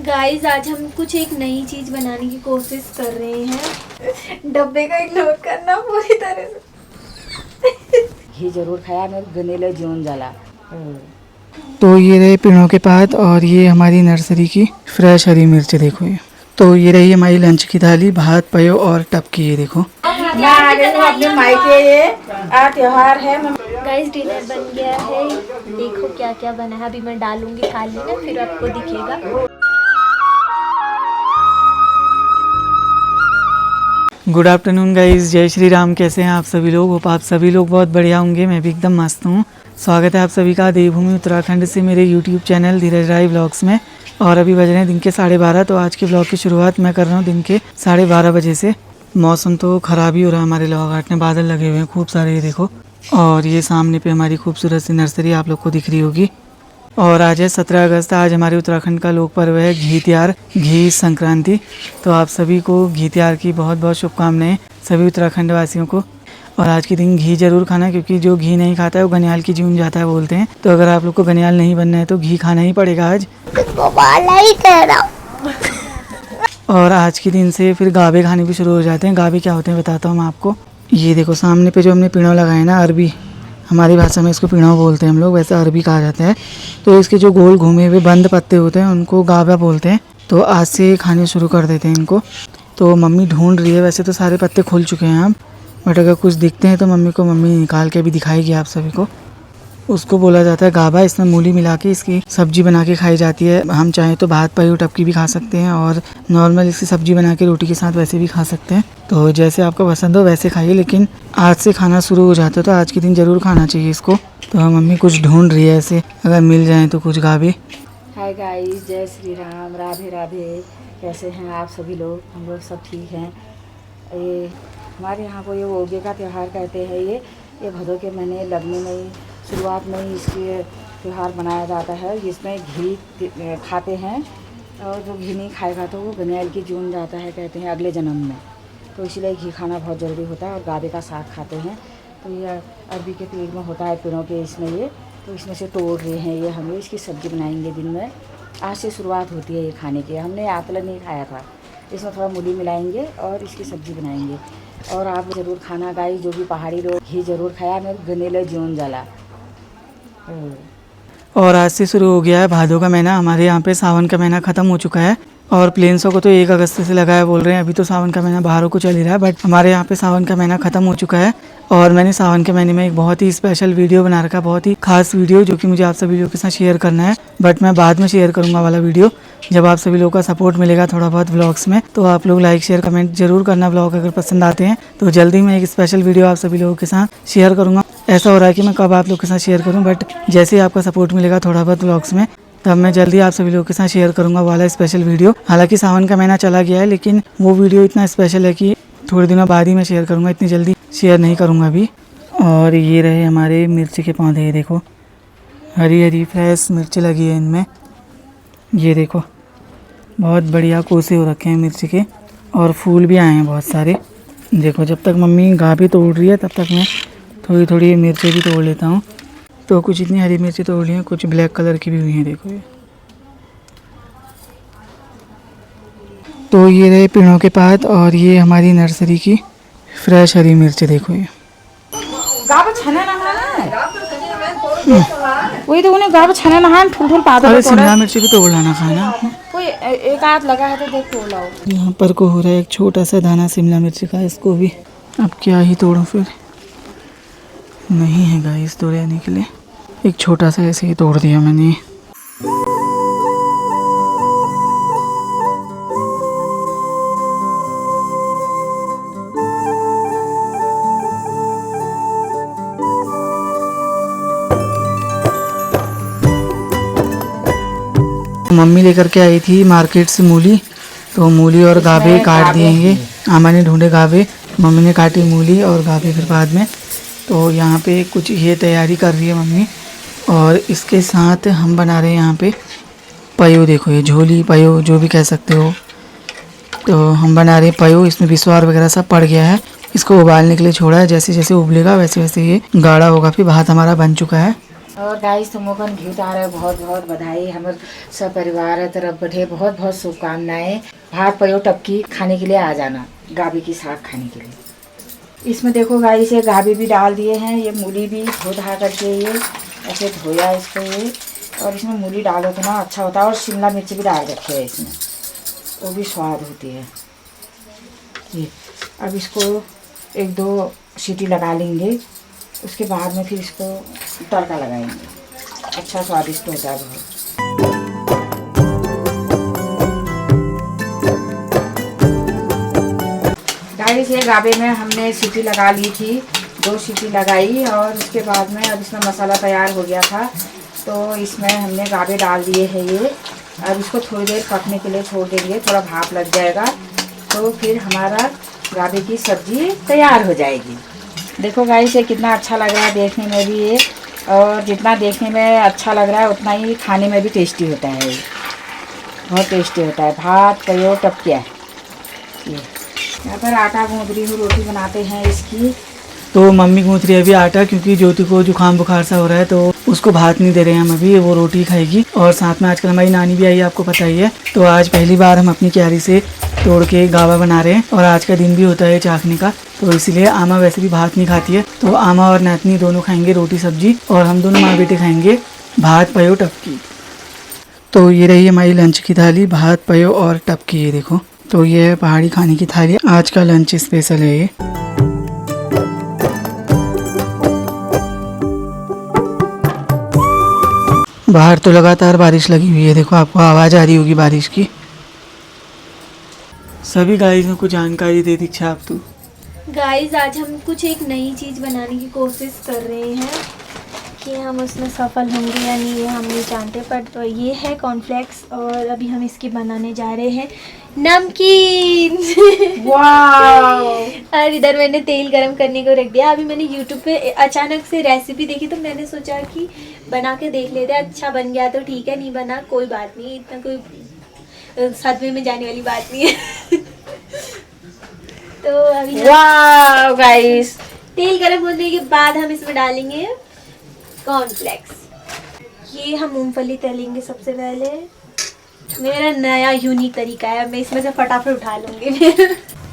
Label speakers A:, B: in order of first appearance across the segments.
A: Guys आज हम कुछ एक नई चीज बनाने की कोशिश कर रहे हैं। डब्बे का इग्नोर करना पूरी तरह से।
B: घी जरूर खाया मेरे गनेले जीवन जाला।
C: तो ये रहे पेड़ों के पात और ये हमारी नर्सरी की फ्रेश हरी मिर्च देखो ये। तो ये रही हमारी लंच की थाली, भात पयो और टपकी ये देखो।
B: मैं आ गई हूँ अपने मायके, ये त्योहार है।
A: गाइस डिनर बन गया है, देखो क्या क्या बना है। अभी मैं डालूंगी थाली में, फिर आपको दिखेगा।
C: गुड आफ्टरनून गाइस, जय श्री राम। कैसे हैं आप सभी लोग? होप आप सभी लोग बहुत बढ़िया होंगे। मैं भी एकदम मस्त हूँ। स्वागत है आप सभी का देवभूमि उत्तराखंड से मेरे यूट्यूब चैनल धीरज राय व्लॉग्स में। और अभी बज रहे हैं दिन के 12:30। तो आज के व्लॉग की शुरुआत मैं कर रहा हूँ दिन के 12:30 बजे से। मौसम तो ख़राब ही हो रहा है हमारे लोहा घाट में, बादल लगे हुए हैं खूब सारे, ये देखो। और ये सामने पे हमारी खूबसूरत सी नर्सरी आप लोग को दिख रही होगी। और आज है 17 अगस्त। आज हमारे उत्तराखंड का लोक पर्व है घी त्योहार, घी संक्रांति। तो आप सभी को घी त्योहार की बहुत बहुत शुभकामनाएं सभी उत्तराखंड वासियों को। और आज के दिन घी जरूर खाना, क्योंकि जो घी नहीं खाता है वो गनियाल की जीवन जाता है बोलते हैं। तो अगर आप लोग को गनियाल नहीं बनना है तो घी खाना ही पड़ेगा आज। और आज के दिन से फिर गावे खाने भी शुरू हो जाते हैं। गावे क्या होते हैं बताता हूँ मैं आपको। ये देखो सामने पे जो हमने पीणो लगाए ना, अरबी, हमारी भाषा में इसको पीणो बोलते हैं हम लोग, वैसे अरबी कहा जाता है। तो इसके जो गोल घूमे हुए बंद पत्ते होते हैं उनको गावा बोलते हैं। तो आज से खाने शुरू कर देते हैं इनको। तो मम्मी ढूंढ रही है, वैसे तो सारे पत्ते खुल चुके हैं अब, बट अगर कुछ दिखते हैं तो मम्मी निकाल के भी दिखाएगी आप सभी को। उसको बोला जाता है गाबा। इसमें मूली मिला के इसकी सब्जी बना के खाई जाती है। हम चाहें तो भात पयो टपकी भी खा सकते हैं और नॉर्मल इसकी सब्जी बना के रोटी के साथ वैसे भी खा सकते हैं। तो जैसे आपको पसंद हो वैसे खाइए, लेकिन आज से खाना शुरू हो जाता है तो आज के दिन ज़रूर खाना चाहिए इसको। तो मम्मी कुछ ढूंढ रही है, ऐसे अगर मिल जाए तो कुछ गावे।
B: हाय गाइस, जय श्री राम, राधे राधे। कैसे हैं आप सभी लोग? हम लोग सब ठीक हैं। ये हमारे यहाँ को ये ओगे का त्यौहार कहते हैं। ये भदों के महीने लगने में शुरुआत में ही इसके त्यौहार मनाया जाता है, जिसमें घी खाते हैं। और जो घी नहीं खाएगा तो वो गनियाल की जून जाता है कहते हैं अगले जन्म में। तो इसलिए घी खाना बहुत ज़रूरी होता है। और गावे का साग खाते हैं। तो ये अरबी के पेड़ में होता है, पेड़ों के इसमें ये, तो इसमें से तोड़ रहे हैं ये। हम इसकी सब्ज़ी बनाएंगे दिन में। आज से शुरुआत होती है ये खाने की। हमने आतला नहीं खाया था, इसमें थोड़ा मूली मिलाएंगे और इसकी सब्ज़ी बनाएंगे। और आप ज़रूर खाना गाइस, जो भी पहाड़ी लोग, घी ज़रूर खाया मेरे गनेले जीवन जाला।
C: और आज से शुरू हो गया है भादों का महीना। हमारे यहाँ पे सावन का महीना ख़त्म हो चुका है और प्लेन्सों को तो 1 अगस्त से लगा है बोल रहे हैं। अभी तो सावन का महीना बाहरों को चल ही रहा है, बट हमारे यहाँ पे सावन का महीना ख़त्म हो चुका है। और मैंने सावन के महीने में एक बहुत ही स्पेशल वीडियो बना रखा, बहुत ही खास वीडियो, जो कि मुझे आप सभी लोगों के साथ शेयर करना है। बट मैं बाद में शेयर करूँगा वाला वीडियो, जब आप सभी लोगों का सपोर्ट मिलेगा थोड़ा बहुत व्लॉग्स में। तो आप लोग लाइक शेयर कमेंट जरूर करना। व्लॉग अगर पसंद आते हैं तो जल्दी मैं एक स्पेशल वीडियो आप सभी लोगों के साथ शेयर करूँगा। ऐसा हो रहा है कि मैं कब आप लोग के साथ शेयर करूं, बट जैसे ही आपका सपोर्ट मिलेगा थोड़ा बहुत व्लॉग्स में, तब मैं जल्दी आप सभी लोगों के साथ शेयर करूंगा वाला स्पेशल वीडियो। हालांकि सावन का महीना चला गया है, लेकिन वो वीडियो इतना स्पेशल है कि थोड़े दिनों बाद ही मैं शेयर करूंगा, इतनी जल्दी शेयर नहीं करूंगा अभी। और ये रहे हमारे मिर्ची के पौधे, ये देखो हरी हरी फ्रेश मिर्ची लगी है इनमें। ये देखो बहुत बढ़िया कोसे हो रखे हैं मिर्ची के, और फूल भी आए हैं बहुत सारे। देखो जब तक मम्मी गाभी तोड़ रही है तब तक मैं थोड़ी थोड़ी मिर्ची भी तोड़ लेता हूँ। तो कुछ इतनी हरी मिर्ची तोड़ ली हैं, कुछ ब्लैक कलर की भी हुई हैं, देखो ये। तो ये रहे पेड़ों के पात और ये हमारी नर्सरी की फ्रेश हरी मिर्ची, देखो ये।
B: गाव छाना ना वही तो उन्हें गाव छाना ना फूल पाता।
C: अरे शिमला मिर्ची भी तोड़ लाना खाना आपने।
B: कोई एक आध लगा है तो देख तोड़ लाओ।
C: यहाँ पर को हो रहा है एक छोटा सा दाना शिमला मिर्ची का, इसको भी अब क्या ही तोड़ूं फिर। नहीं है गाइस तोड़े आने के लिए, एक छोटा सा ऐसे ही तोड़ दिया मैंने। मम्मी लेकर के आई थी मार्केट से मूली, तो मूली और गावे काट दिएंगे। आमा ने ढूंढे गावे, मम्मी ने काटी मूली और गावे फिर बाद में। तो यहाँ पे कुछ ये तैयारी कर रही है मम्मी। और इसके साथ हम बना रहे हैं यहाँ पे पयो, देखो ये झोली पयो जो भी कह सकते हो। तो हम बना रहे हैं पयो, इसमें बिस्वार वगैरह सब पड़ गया है। इसको उबालने के लिए छोड़ा है, जैसे जैसे उबलेगा वैसे वैसे ये गाढ़ा होगा। फिर भात हमारा बन चुका है।
B: और गाइस तुम लोगन घी आ रहे बहुत बहुत बधाई। हमारे सब परिवार तरफ बैठे बहुत बहुत शुभकामनाएं। भात पयो टपकी खाने के लिए आ जाना, गाभी की साग खाने के लिए। इसमें देखो गाइस ये गाभी भी डाल दिए हैं, ये मूली भी धो धा करके ये ऐसे धोया इसको ये, और इसमें मूली डालो तो ना अच्छा होता है। और शिमला मिर्च भी डाल रखे है इसमें, वो भी स्वाद होती है ये। अब इसको 1-2 सीटी लगा लेंगे, उसके बाद में फिर इसको तड़का लगाएंगे। अच्छा स्वादिष्ट होता है बहुत। गाइस ये गाबे में हमने सीटी लगा ली थी, 2 सीटी लगाई, और उसके बाद में अब इसमें मसाला तैयार हो गया था, तो इसमें हमने गाबे डाल दिए हैं ये। अब इसको थोड़ी देर पकने के लिए छोड़ देंगे, थोड़ा भाप लग जाएगा तो फिर हमारा गाबे की सब्जी तैयार हो जाएगी। देखो गाइस ये कितना अच्छा लग रहा है देखने में भी ये, और जितना देखने में अच्छा लग रहा है उतना ही खाने में भी टेस्टी होता है ये, बहुत टेस्टी होता है। भात पयो टपकिया ये। यहाँ पर आटा गूँध रही हूँ, रोटी बनाते हैं इसकी।
C: तो मम्मी गूँथ रही है अभी आटा, क्योंकि ज्योति को जुकाम बुखार सा हो रहा है, तो उसको भात नहीं दे रहे हैं हम अभी, वो रोटी खाएगी। और साथ में आजकल हमारी नानी भी आई है, आपको पता ही है। तो आज पहली बार हम अपनी क्यारी से तोड़ के गावा बना रहे हैं, और आज का दिन भी होता है चाखने का, तो इसलिए आमा वैसे भी भात नहीं खाती है, तो आमा और नातनी दोनों खाएंगे रोटी सब्जी, और हम दोनों माँ बेटे खाएंगे भात पयो टपकी। तो ये रही हमारी लंच की थाली, भात पयो और टपकी। ये देखो, तो ये है पहाड़ी खाने की थाली, आज का लंच स्पेशल है ये। बाहर तो लगातार बारिश लगी हुई है, देखो आपको आवाज़ आ रही होगी बारिश की। सभी गाइस में कुछ जानकारी दे दीक्षा आप तू।
A: गाइस आज हम कुछ एक नई चीज़ बनाने की कोशिश कर रहे हैं, कि हम उसमें सफल होंगे या नहीं ये हम नहीं जानते, पर तो ये है कॉर्नफ्लेक्स, और अभी हम इसकी बनाने जा रहे हैं नमकीन।
B: वाव!
A: और इधर मैंने तेल गरम करने को रख दिया। अभी मैंने यूट्यूब पे अचानक से रेसिपी देखी, तो मैंने सोचा कि बना के देख लेते हैं। अच्छा बन गया तो ठीक है, नहीं बना कोई बात नहीं, इतना कोई सदमे में जाने वाली बात नहीं है। तो अभी
B: वाव गाइस,
A: तेल गरम होने के बाद हम इसमें डालेंगे कॉर्नफ्लेक्स। ये हम मूंगफली तलेंगे सबसे पहले। मेरा नया यूनिक तरीका है, मैं इसमें से फटाफट उठा लूँगी।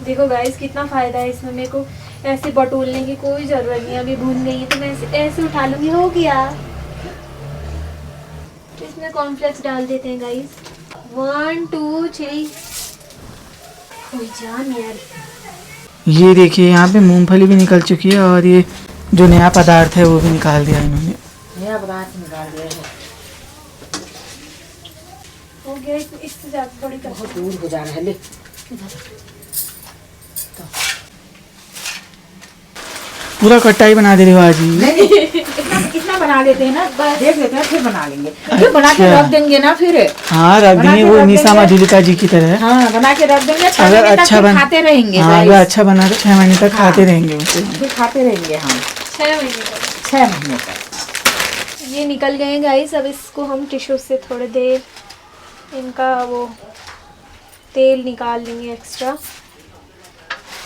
A: देखो गाइस कितना फ़ायदा है इसमें, मेरे को ऐसे बटोलने की कोई ज़रूरत नहीं है। अभी भून गई है तो मैं ऐसे उठा लूँगी, हो गया। इसमें कॉर्नफ्लेक्स डाल देते हैं गाइस, 1 2 3। कोई जान यार।
C: ये देखिए यहाँ पे मूंगफली भी निकल चुकी है, और ये जो नया पदार्थ है वो भी निकाल दिया इन्होंने।
B: नया पदार्थ निकाल दिया है,
A: हो गया। इससे ज़्यादा थोड़ी
B: बहुत दूर हो जा रहा है। ले
C: पूरा कट्टा ही बना दे रही हो आज ही।
B: नहीं इतना बना लेते हैं ना, देख लेते हैं फिर बना लेंगे, फिर बना के रख देंगे ना फिर।
C: हाँ रख देंगे, वो निशा मधुलिका जी की तरह।
B: हाँ बना के रख देंगे, 6
C: अगर
B: महीने तक
C: अच्छा
B: फिर
C: बन
B: खाते रहेंगे।
C: हाँ अगर अच्छा बना तो 6 महीने तक खाते रहेंगे उसे,
B: फिर खाते रहेंगे हम
A: 6 महीने तक।
B: 6 महीने तक।
A: ये निकल गए गाइस। अब इसको हम टिश्यू से थोड़ी देर इनका वो तेल निकाल लेंगे एक्स्ट्रा,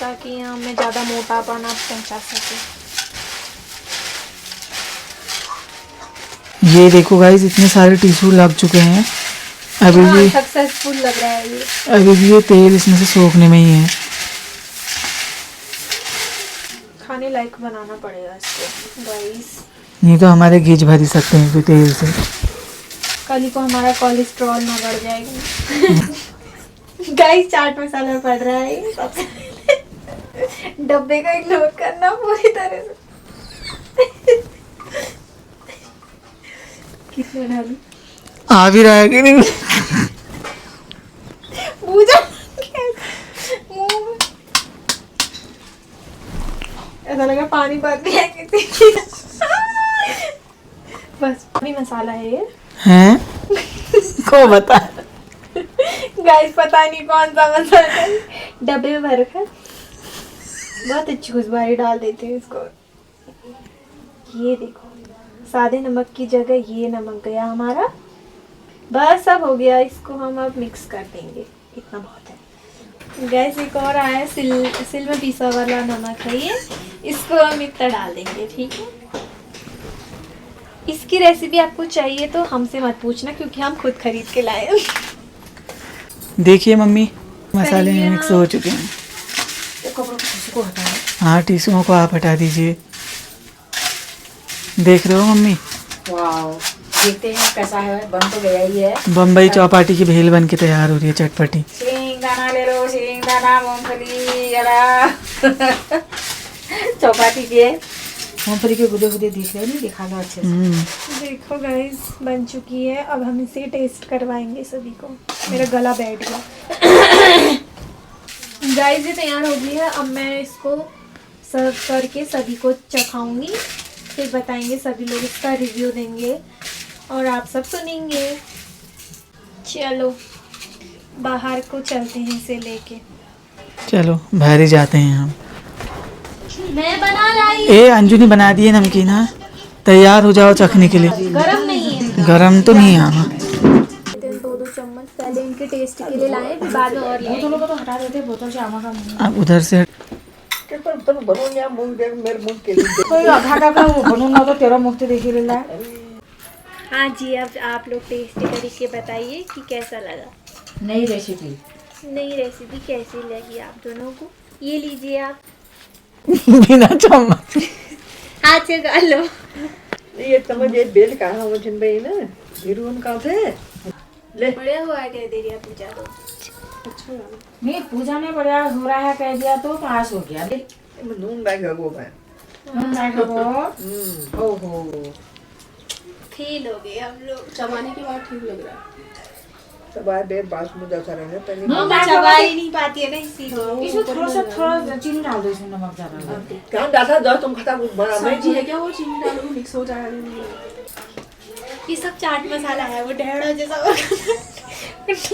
A: ताकि यहाँ में ज़्यादा मोटापा ना पहुँचा सके।
C: ये देखो गाइस इतने सारे टिश्यू लग चुके हैं, अभी भी
A: सक्सेसफुल लग रहा है ये।
C: अभी भी ये तेल इसमें से सोखने में ही है।
A: खाने लायक बनाना पड़ेगा इसको गाइस,
C: नहीं तो हमारे गेज भर ही सकते हैं फिर तेल से।
A: कल ही को हमारा कोलेस्ट्रॉल ना बढ़ जाएगा। गाइस चाट मसाला पड़ रहा है, सबसे पहले डब्बे का इग्नोर करना पूरी तरह से। कितने डालूं?
C: आ भी रहा है कि नहीं?
A: पूजा मुंह में ऐसा लगा पानी भर दिया किसी की। बस अभी मसाला है ये।
C: हैं? को बता।
A: गाइस पता नहीं कौन सा मसाला है, डब्बे में भर रखा है। बहुत अच्छी खुशबू डाल देते हैं इसको। ये देखो सादे नमक की जगह ये नमक गया हमारा। बस अब हो गया, इसको हम अब मिक्स कर देंगे, इतना बहुत है। गैस एक और आया है, सिल में पीसा वाला नमक है ये, इसको हम इतना डाल देंगे। ठीक है इसकी रेसिपी आपको चाहिए तो हमसे मत पूछना, क्योंकि हम खुद खरीद के लाए हैं।
C: देखिए मम्मी, मसाले
A: सही है,
C: मिक्स
A: हाँ।
C: हो चुके हैं।
B: वो कपड़ों को किसी को हटाओ।
C: हाँ, टिश्यूओं को आप हटा दीजिए। देख रहे हो मम्मी,
B: वाओ, देखते हैं कैसा है। बन तो गया ही है।
C: बम्बई चौपाटी की भेल बन के तैयार हो रही है, चटपटी।
B: सिंगदाना ले लो, सिंगदाना, मूंगफली, जरा चौपाटी के मूंगफली के गुदे गुदे दिख रहे नहीं, दिखा लो अच्छे से।
A: देखो गाइस, बन चुकी है। अब हम इसे टेस्ट करवाएंगे सभी को। मेरा गला बैठ गया। गाइस ये तैयार हो गई है। अब मैं इसको सर्व करके सभी को चखाऊंगी, फिर बताएंगे, सभी लोग इसका रिव्यू देंगे और आप सब सुनेंगे। चलो बाहर को चलते हैं इसे लेके।
C: चलो बाहर ही जाते हैं हम।
A: मैं बना लाई।
C: ए अंजुनी बना दिए नमकीन, हाँ? तैयार हो जाओ चखने के लिए।
A: गरम नहीं है।
C: गरम तो नहीं है आमा।
A: 2 चम्मच पहले इनके टेस्ट के लिए लाए, फिर बाद में और ले
B: बोतलों को तो हटा देते, बोतल से आमा का मुंह।
C: अब उधर से
B: कोई आधा का वो बनू ना तो तेरा मुफ्त देखी ले ला।
A: हाँ जी, अब आप लोग टेस्ट करके बताइए कि कैसा लगा।
B: नई रेसिपी।
A: नई रेसिपी कैसी लगी आप दोनों को? ये लीजिए आप,
C: बिना चम्मच।
A: हाथ से खा लो।
D: ये समझ ये बेल कहाँ हो जिन भाई ना हीरोइन कहाँ थे ले
A: बढ़िया हुआ है कह दे रही है पूजा तो।
B: नहीं, पूजा में बढ़िया हो रहा है कह दिया तो पास हो गया।
D: नून डाल वो मैं
B: ओहो,
A: फेल हो गए हम लोग।
E: चबाने के बाद ठीक लग रहा है।
D: सब आए देर बात मुझे सर है पहले
A: मम्मा चबा ही नहीं पाती है ना, इसीलिए।
B: इसमें थोड़ा चीनी डाल दो, इसमें नमक ज्यादा है।
D: कहाँ डाला दो तुम खता बड़ा मैं
E: सब्जी है क्या वो, चीनी डालो मिक्स हो जाएगा।
A: ये सब चाट मसाला है, वो ढेड़ा जैसा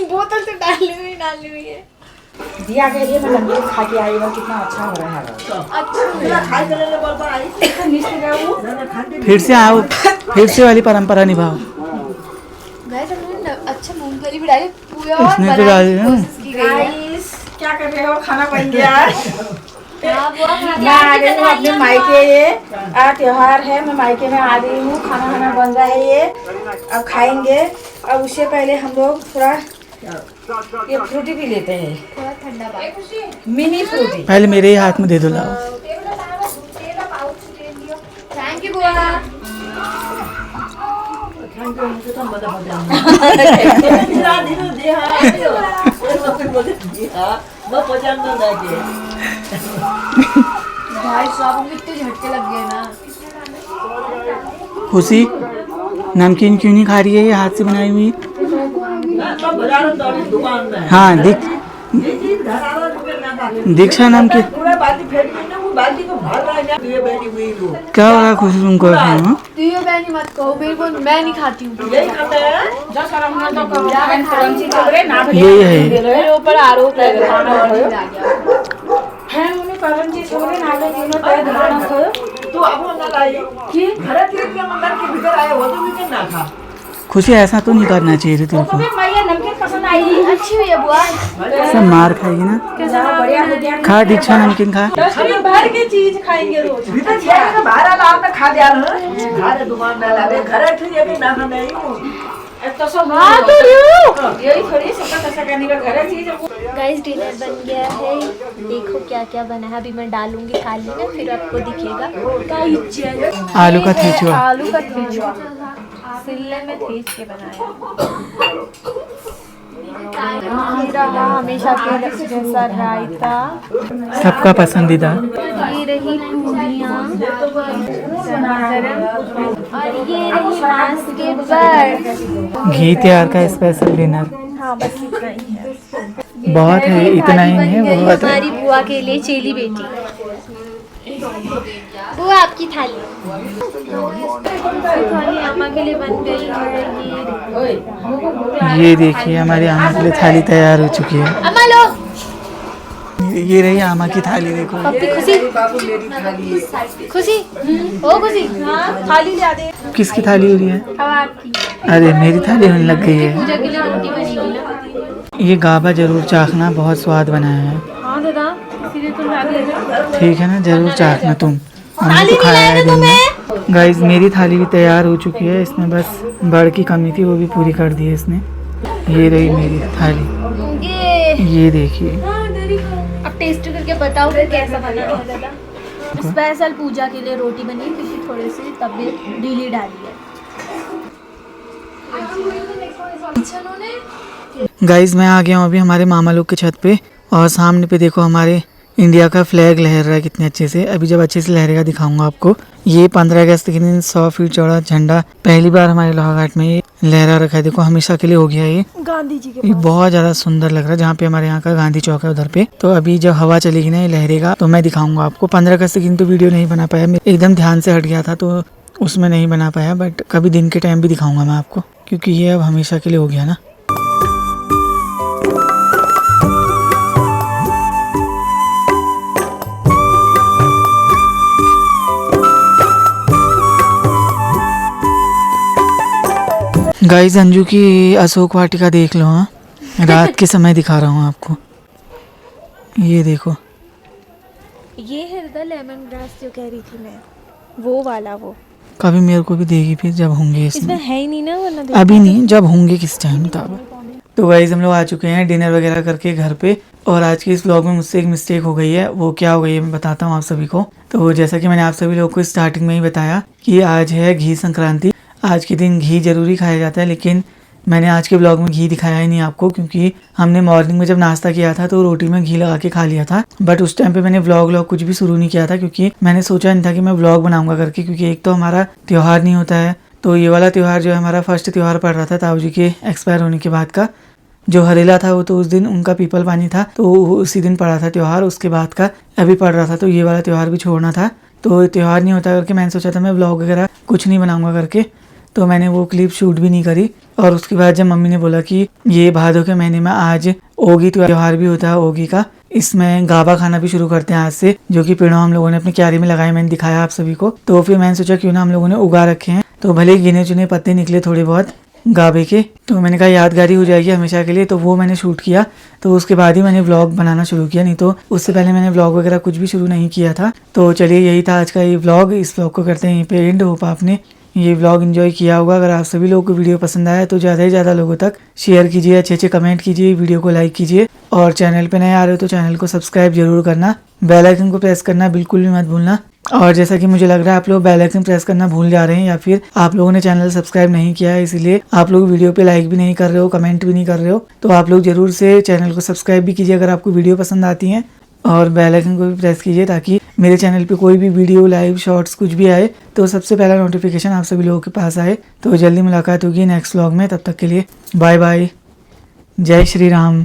A: बोतल से डाली हुई है।
B: दिया के लिए मैं नमकीन खा के आई हूँ, कितना अच्छा हो रहा है।
D: अच्छा खाई चले ले बोल पर आई
C: फिर से आओ, फिर से वाली परंपरा निभाओ।
A: गाइस हमने अच्छा मूंगफली भी डाली, पूरा और
C: इसने तो
A: बनाने
C: डाली
A: की
C: है।
A: कोशिश की गई है।
B: गाइस, क्या कर रहे हो? खाना बन गया।
A: हाँ, वो
B: मैं आ गई हूँ अपने मायके। ये त्योहार है, मैं मायके में आ गई हूँ। खाना बन रहा है, ये अब खाएंगे। अब उससे पहले हम लोग थोड़ा ये फ्रूटी भी लेते हैं,
A: थोड़ा ठंडा बात।
B: मिनी फ्रूटी।
C: पहले मेरे ही हाथ में दे दो, लाओ।
A: थैंक यू बुआ। भाई साहब में इतने झटके लग गए ना।
C: खुशी नमकीन क्यों नहीं खा रही है ये हाथ से बनाई हुई?
D: बाजार में दुकान में
C: हाँ, दीक्षा नाम की।
D: पूरा बाल्टी फेंक दी ना, वो बाल्टी को भर रहा है ना ये बैठी हुई लो
C: क्या हो रहा है खुशी तुमको? हाँ?
A: तो ये बहनी मत कहो, मेरे को मैं नहीं खाती हूँ।
D: यही करते हैं
C: यही है।
A: मेरे ऊपर आरोप लग रहा है।
D: तो अब ना लाई कि घर के अंदर के भीतर आया वो तो भी ना था
C: खुशी ऐसा तो नहीं करना चाहिए था तेरे को।
B: नमकीन पसंद आई।
A: अच्छी हुई है बुआ।
C: सब मार खाएगी ना।
B: बढ़िया हो गया।
C: खा दीक्षा नमकीन खा।
E: बाहर की चीज खाएंगे रोज।
D: भीतर जाएगा ना बाहर आला आपने खा दिया ना घर दुकान में लावे घर ठीक है ना नहीं
B: तो सब यही थोड़ी सबका कैसा करने का घर है चीज।
A: गाइस डिनर बन गया है, देखो क्या क्या बना है। अभी मैं डालूंगी थाली में, फिर आपको दिखेगा।
C: आलू का ठेचुआ।
A: आलू का ठेचुआ सिल्ले में ठेस के बनाया। रहा हमेशा के जैसा रायता।
C: सबका पसंदीदा।
A: ये रही पूरियाँ और ये रही मांस के बर।
C: घी त्यार का स्पेशल डिनर।
A: हाँ बस इतना ही है।
C: बहुत है, इतना ही नहीं है, बहुत है।
A: हमारी बुआ के लिए चेली बेटी। बुआ आपकी थाली। थाली अम्मा के लिए बन गई है।
C: ये देखिए हमारी आमा के लिए थाली तैयार हो चुकी है।
A: अम्मा लो।
C: ये रही आमा की थाली, देखो।
A: पप्पी खुशी खुशी ओ खुशी, हाँ थाली ला दे।
C: किसकी थाली हो रही है?
A: अब आपकी
C: अरे मेरी थाली होने लग गई है।
A: पूजा के लिए रोटी बनेगी ना।
C: ये गाबा जरूर चाखना, बहुत स्वाद बनाया है।
A: हाँ दादा, इसीलिए तुम ला दिया।
C: ठीक है ना, जरूर चाखना तुम। हमने तो खाया है दिन में। गाइस मेरी थाली भी तैयार हो चुकी है, इसमें बस बड़ की कमी थी, वो भी पूरी कर दी है इसने। ये रही मेरी थाली, ये देखिए।
A: अब टेस्ट करके बताओ कि कैसा बना है दादा। स्पेशल पूजा के लिए रोटी बनी क्योंकि थोड़ी सी तबीयत ढीली डाली है।
C: गाइस मैं आ गया हूँ अभी हमारे मामा लोग के छत पे, और सामने पे देखो हमारे इंडिया का फ्लैग लहर रहा है कितने अच्छे से। अभी जब अच्छे से लहरेगा दिखाऊंगा आपको। ये 15 अगस्त के दिन 100 फीट चौड़ा झंडा पहली बार हमारे लोहाघाट में ये लहरा रखा है। देखो हमेशा के लिए हो गया ये
A: गांधी जी के
C: ये बहुत ज्यादा सुंदर लग रहा है। जहाँ पे हमारे यहाँ का गांधी चौक है उधर पे, तो अभी जब हवा चलेगी ना ये लहरेगा तो मैं दिखाऊंगा आपको। 15 अगस्त के दिन तो वीडियो नहीं बना पाया, मैं एकदम ध्यान से हट गया था तो उसमें नहीं बना पाया, बट कभी दिन के टाइम भी दिखाऊंगा मैं आपको, क्योंकि ये अब हमेशा के लिए हो गया ना। गाइस अंजू की अशोक वाटिका देख लो। हाँ रात के समय दिखा रहा हूँ आपको, ये देखो।
A: ये है दादा लेमन ग्रास जो कह रही थी मैं, वो वाला। वो
C: कभी मेरे को भी देगी फिर जब होंगे इसमें
A: इसमें है ही नहीं ना, वरना
C: अभी नहीं, जब होंगे किस टाइम तब। तो गाइस हम लोग आ चुके हैं डिनर वगैरह करके घर पे, और आज के इस व्लॉग में मुझसे एक मिस्टेक हो गई है। वो क्या हो गई है मैं बताता हूँ आप सभी को। तो जैसा कि मैंने आप सभी लोगों को स्टार्टिंग में ही बताया कि आज है घी संक्रांति। आज के दिन घी जरूरी खाया जाता है, लेकिन मैंने आज के ब्लॉग में घी दिखाया ही नहीं आपको, क्योंकि हमने मॉर्निंग में जब नाश्ता किया था तो रोटी में घी लगा के खा लिया था। बट उस टाइम पे मैंने व्लॉग कुछ भी शुरू नहीं किया था, क्योंकि मैंने सोचा नहीं था कि मैं व्लॉग बनाऊंगा करके, क्योंकि एक तो हमारा त्योहार नहीं होता है। तो ये वाला त्योहार जो है हमारा फर्स्ट त्योहार पड़ रहा था ताऊ जी के एक्सपायर होने के बाद का। जो हरेला था वो तो उस दिन उनका पीपल पानी था, तो उसी दिन पड़ा था त्योहार। उसके बाद का अभी पड़ रहा था, तो ये वाला त्योहार भी छोड़ना था। तो त्योहार नहीं होता करके मैंने सोचा था मैं व्लॉग वगैरह कुछ नहीं बनाऊंगा करके, तो मैंने वो क्लिप शूट भी नहीं करी। और उसके बाद जब मम्मी ने बोला कि ये भादों के महीने में आज ओगी त्योहार भी होता है ओगी का, इसमें गाबा खाना भी शुरू करते हैं आज से, जो कि पेड़ों हम लोगों ने अपनी क्यारी में लगाए, मैंने दिखाया आप सभी को। तो फिर मैंने सोचा क्यों ना हम लोगों ने उगा रखे हैं, तो भले ही गिने चुने पत्ते निकले थोड़े बहुत गाबे के, तो मैंने कहा यादगारी हो जाएगी हमेशा के लिए, तो वो मैंने शूट किया। तो उसके बाद ही मैंने व्लॉग बनाना शुरू किया, नहीं तो उससे पहले मैंने व्लॉग वगैरह कुछ भी शुरू नहीं किया था। तो चलिए यही था आज का ये व्लॉग। इस व्लॉग को करते हैं यहीं पे एंड। होप आपने ये व्लॉग एंजॉय किया होगा। अगर आप सभी लोगों को वीडियो पसंद आया तो ज़्यादा से ज़्यादा लोगों तक शेयर कीजिए, अच्छे अच्छे कमेंट कीजिए, वीडियो को लाइक कीजिए, और चैनल पे नए आ रहे हो तो चैनल को सब्सक्राइब जरूर करना, बेल आइकन को प्रेस करना बिल्कुल भी मत भूलना। और जैसा कि मुझे लग रहा है आप लोग बेल आइकन प्रेस करना भूल जा रहे हैं, या फिर आप लोगों ने चैनल सब्सक्राइब नहीं किया है, इसीलिए आप लोग वीडियो पे लाइक भी नहीं कर रहे हो, कमेंट भी नहीं कर रहे हो। तो आप लोग जरूर से चैनल को सब्सक्राइब भी कीजिए अगर आपको वीडियो पसंद आती हैं, और बेल आइकन को भी प्रेस कीजिए ताकि मेरे चैनल पे कोई भी वीडियो, लाइव, शॉर्ट्स कुछ भी आए तो सबसे पहला नोटिफिकेशन आप सभी लोगों के पास आए। तो जल्दी मुलाकात होगी नेक्स्ट व्लॉग में, तब तक के लिए बाय बाय, जय श्री राम।